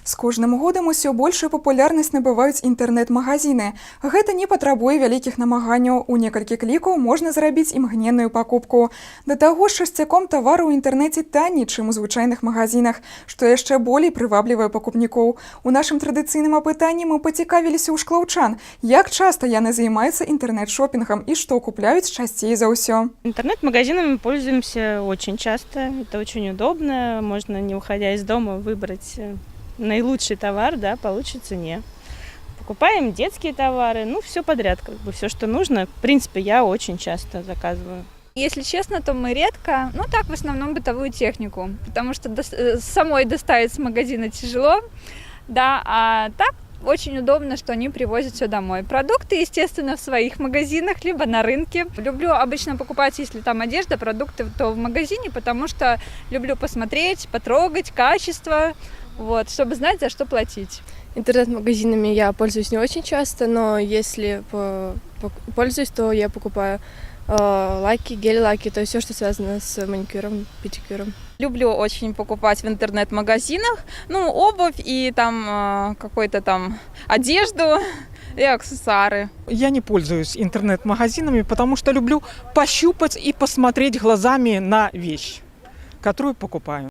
З кожным годам усё большую папулярнасць набываюць інтэрнэт-магазіны. Гэта не патрабуе вялікіх намаганняў. У некалькі клікаў можна зрабіць імгненную пакупку. Да таго ж часцяком тавары ў інтэрнэце танней, чым у звычайных магазінах, што яшчэ болей прываблівае пакупнікоў. У нашым традыцыйным апытанні мы пацікавіліся ў шклаўчан, як часта яны займаюцца інтэрнэт-шопінгам і што купляюць часцей за ўсё. Интернет-магазинами пользуемся очень часто. Это очень удобно. Можно, не уходя из дома, выбрать наилучший товар, да, по лучшей цене. Покупаем детские товары, ну, все подряд, как бы все, что нужно. В принципе, я очень часто заказываю. Если честно, то мы редко, ну так, в основном бытовую технику, потому что самой доставить с магазина тяжело, да, а так очень удобно, что они привозят все домой. Продукты, естественно, в своих магазинах, либо на рынке. Люблю обычно покупать, если там одежда, продукты, то в магазине, потому что люблю посмотреть, потрогать качество, вот, чтобы знать, за что платить. Интернет-магазинами я пользуюсь не очень часто, но если пользуюсь, то я покупаю лаки, гель-лаки, то есть все, что связано с маникюром, педикюром. Люблю очень покупать в интернет-магазинах, ну, обувь и там какую-то там одежду и аксессуары. Я не пользуюсь интернет-магазинами, потому что люблю пощупать и посмотреть глазами на вещь, которую покупаю.